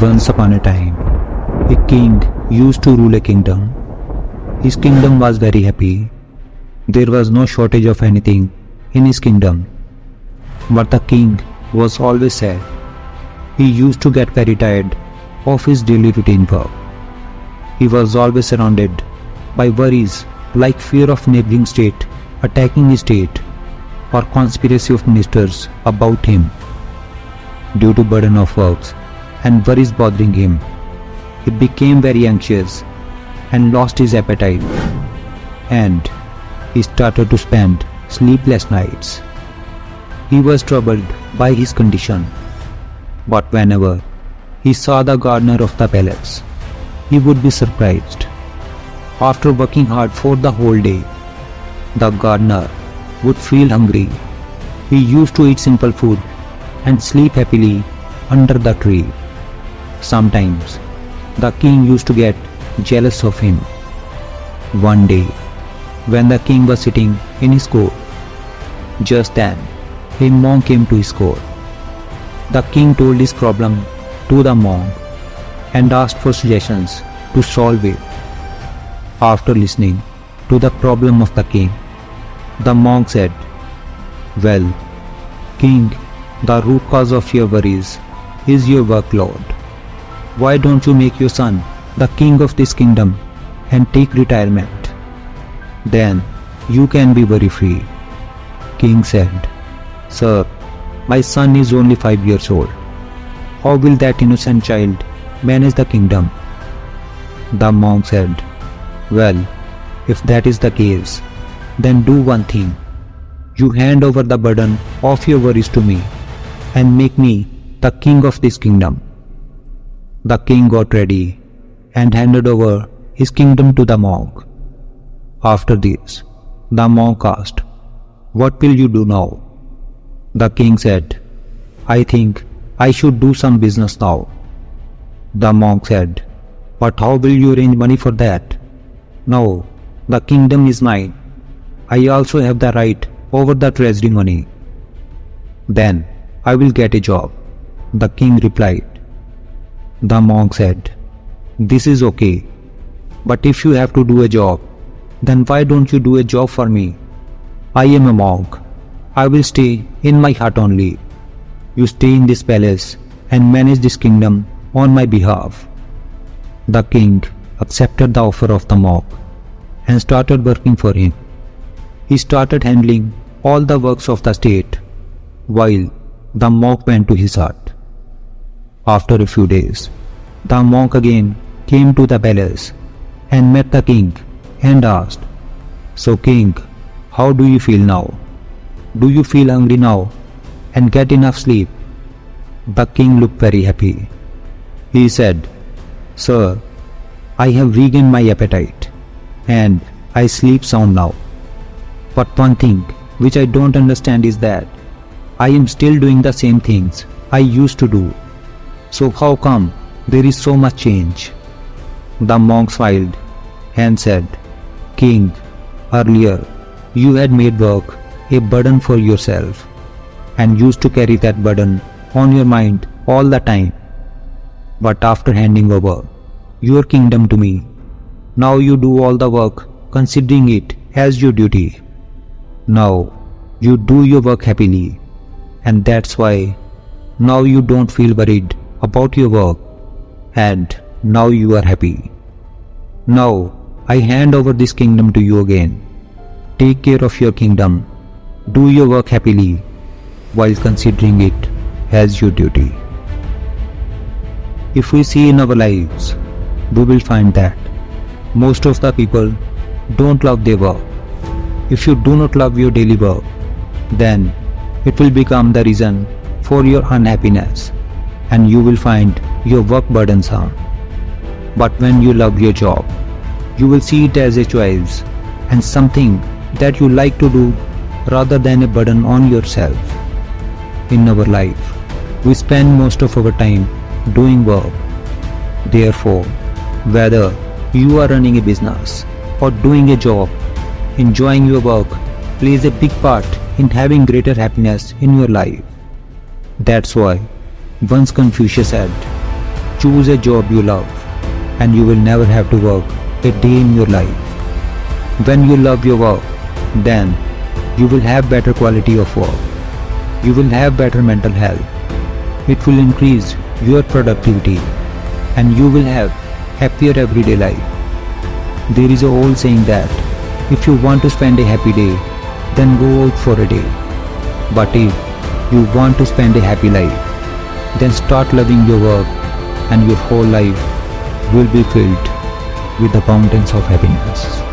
Once upon a time, a king used to rule a kingdom. His kingdom was very happy. There was no shortage of anything in his kingdom. But the king was always sad. He used to get very tired of his daily routine work. He was always surrounded by worries like fear of neighboring state attacking his state or conspiracy of ministers about him. Due to burden of works and worries bothering him, he became very anxious and lost his appetite, and he started to spend sleepless nights. He was troubled by his condition, but whenever he saw the gardener of the palace, he would be surprised. After working hard for the whole day, the gardener would feel hungry. He used to eat simple food and sleep happily under the tree. Sometimes the king used to get jealous of him. One day, when the king was sitting in his court, just then a monk came to his court. The king told his problem to the monk and asked for suggestions to solve it. After listening to the problem of the king, the monk said, "Well, king, the root cause of your worries is your workload. Why don't you make your son the king of this kingdom and take retirement? Then you can be very free." King said, "Sir, my son is only 5 years old. How will that innocent child manage the kingdom?" The monk said, "Well, if that is the case, then do one thing. You hand over the burden of your worries to me and make me the king of this kingdom." The king got ready and handed over his kingdom to the monk. After this, the monk asked, "What will you do now?" The king said, "I think I should do some business now." The monk said, "But how will you arrange money for that?" "No, the kingdom is mine. I also have the right over the treasury money." "Then I will get a job," the king replied. The monk said, "This is okay, but if you have to do a job, then why don't you do a job for me? I am a monk. I will stay in my hut only. You stay in this palace and manage this kingdom on my behalf." The king accepted the offer of the monk and started working for him. He started handling all the works of the state while the monk went to his hut. After a few days, the monk again came to the palace and met the king and asked, "So king, how do you feel now? Do you feel hungry now and get enough sleep?" The king looked very happy. He said, "Sir, I have regained my appetite and I sleep sound now. But one thing which I don't understand is that I am still doing the same things I used to do. So how come there is so much change?" The monk smiled and said, "King, earlier you had made work a burden for yourself and used to carry that burden on your mind all the time. But after handing over your kingdom to me, now you do all the work considering it as your duty. Now you do your work happily, and that's why now you don't feel worried about your work, and now you are happy. Now I hand over this kingdom to you again. Take care of your kingdom, do your work happily while considering it as your duty." If we see in our lives, we will find that most of the people don't love their work. If you do not love your daily work, then it will become the reason for your unhappiness and you will find your work burdensome. But when you love your job, you will see it as a choice and something that you like to do rather than a burden on yourself. In our life, we spend most of our time doing work. Therefore, whether you are running a business or doing a job, enjoying your work plays a big part in having greater happiness in your life. That's why once Confucius said, Choose a job you love, and you will never have to work a day in your life. When you love your work, then you will have better quality of work. You will have better mental health. It will increase your productivity, and you will have happier everyday life. There is a old saying that if you want to spend a happy day, then go out for a day. But if you want to spend a happy life, then start loving your work, and your whole life will be filled with the abundance of happiness.